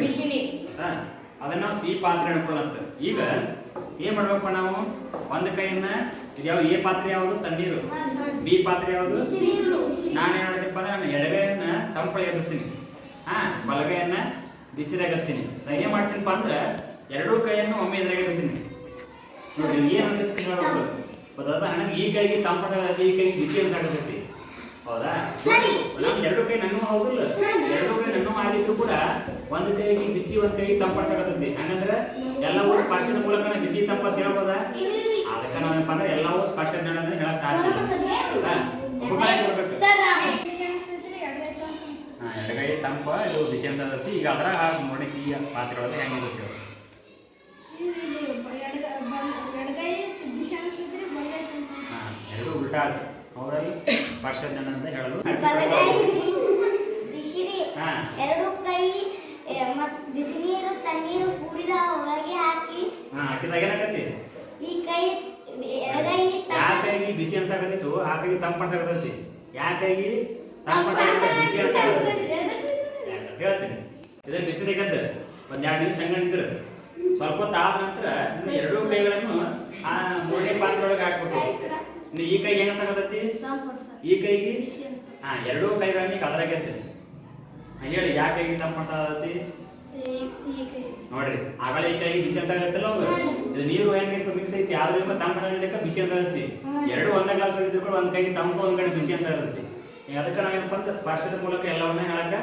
ಬಿಸಿನೀರು ಅದನ್ನ ನಾವು ಸಿಹಿ ಪಾತ್ರೆ ಹಿಡ್ಕೊಳ್ಳಂತ. ಈಗ ಏನ್ ಮಾಡ್ಬೇಕಪ್ಪ ನಾವು ಒಂದು ಕೈಯನ್ನ ಯಾವ ಎ ಪಾತ್ರೆ ಯಾವುದು ತಣ್ಣೀರು, ಬಿ ಪಾತ್ರೆ ಯಾವುದು ನಾನೇನ್ ಮಾಡ್ತೀನಪ್ಪ ಅಂದ್ರೆ ನಾನು ಎಡಗೈಯನ್ನ ತಂಪೊಳಗಿರ್ತೀನಿ, ಬಲಗೈಯನ್ನ ಬಿಸಿರಾಗತ್ತೀನಿ. ನಾನು ಏನ್ ಮಾಡ್ತೀನಪ್ಪ ಅಂದ್ರೆ ಎರಡೂ ಕೈಯನ್ನು ಒಮ್ಮೆ ಎದುರಾಗಿರ್ತೀನಿ. ನೋಡ್ರಿ ಏನ್ ಅನ್ಸುತ್ತೆ ಹೇಳ್ಬೇಕು ಗೊತ್ತಾ, ನನಗೆ ಈ ಕೈಗೆ ತಂಪಾಗತ್ತೆ, ಈ ಕೈಗೆ ಬಿಸಿ ಅನ್ಸಾಕತ್ತೈತಿ. ಹೌದಾ? ನಾನು ಎರಡು ಕೈ ನನ್ನ ಹೌದಿಲ್ಲ, ಎರಡು ಕೈ ನನ್ನ ಆಗಿದ್ರು ಕೂಡ ಒಂದು ಕೈಗೆ ಬಿಸಿ ಒಂದ್ ಕೈಗೆ ತಂಪಾಡ್ಸಕತ್ತೈತಿ. ಹಂಗಂದ್ರೆ ಎಲ್ಲವೂ ಸ್ಪರ್ಶದ ಮೂಲಕ ಬಿಸಿ ತಂಪತ್ ಹೇಳ್ಬೋದಾ? ಅದಕ್ಕೆ ನಾವೇನಪ್ಪ ಅಂದ್ರೆ ಎಲ್ಲವೂ ಸ್ಪರ್ಶ ಜ್ಞಾನ ಅಂದ್ರೆ ಹೇಳಕ್ ಸಾಧ್ಯ. ಎಡಗೈ ತಂಪ ಇದು ಬಿಸಿ ಅನ್ಸತೈತಿ. ಈಗ ಅದರ ನೋಡಿ ಸಿಹಿ ಪಾತ್ರೆ ಒಳಗೆ ಹೆಂಗಿರುತ್ತೆ ಎರಡು ಉಲ್ಟಾ ಅವರಲ್ಲಿ ಸ್ಪರ್ಶ ಜ್ಞಾನ ಅಂತ ಹೇಳಲು ಎರಡು ಕೈ ಬಿಸಿ ನೀರು ತಣ್ಣೀರು ಕೂಡಿದ ಒಳಗೆ ಹಾಕಿ ಹಾಕಿದಾಗ ಏನಾಗತ್ತಿ ಈ ಕೈ ಎಡಗೈ ಯಾ ಕೈಗೆ ಬಿಸಿ ಅನ್ಸಾಕತ್ತಿತ್ತು ಆ ಕೈಗೆ ತಂಪು ಅನ್ಸಾಕತ್ತೈತಿ, ಯಾ ಕೈಗೆ ತಂಪು ಬಿಸಿ ಅನ್ಸಾಕತ್ತೈತಿ ಹೇಳ್ತೀನಿ. ಇದ್ರ ಬಿಸಿಲಿಗದ್ದು ಒಂದ್ 2 ನಿಮಿಷ ಹಂಗ ನಿಂತ್ರ ಸ್ವಲ್ಪ ಹೊತ್ತು ಆದ ನಂತರ ಎರಡೂ ಕೈಗಳನ್ನು ಆ ಮೂರನೇ ಪಾತ್ರೆ ಒಳಗೆ ಹಾಕ್ಬೇಕು. ಈ ಕೈಗೆ ಏನ್ ಅನ್ಸಾಕತ್ತೈತಿ, ಈ ಕೈಗೆ ಎರಡೂ ಕೈಗಳನ್ನ ಕದರಾಗೈತಿ. ಹೇಳಿ ಯಾ ಕೈಗೆ ತಂಪು ಅನ್ಸಾಕತ್ತೈತಿ ನೋಡ್ರಿ. ಆಗಳ ಈ ಕೈಗೆ ಬಿಸಿ ಅನ್ಸಾಕತ್ತಲ್ಲ ಇದು ನೀರು ಹೆಂಗಿತ್ತು ಮಿಕ್ಸ್ ಐತಿ, ಆದ್ರೂ ತಂಪು ಅನ್ಸಾಕ ಬಿಸಿ ಅನ್ಸಾಕತ್ತೈತಿ. ಎರಡು ಒಂದೇ ಗ್ಲಾಸ್ ಒಳಗಿದ್ರು ಕೂಡ ಒಂದ್ ಕೈಗೆ ತಂಪು ಒಂದ್ ಕಡೆ ಬಿಸಿ ಅನ್ಸಾಕತ್ತೈತಿ. ಅದಕ್ಕೆ ನಾವೇನಪ್ಪ ಅಂದ್ರೆ ಸ್ಪರ್ಶದ ಮೂಲಕ ಎಲ್ಲವನ್ನ ಹೇಳಕ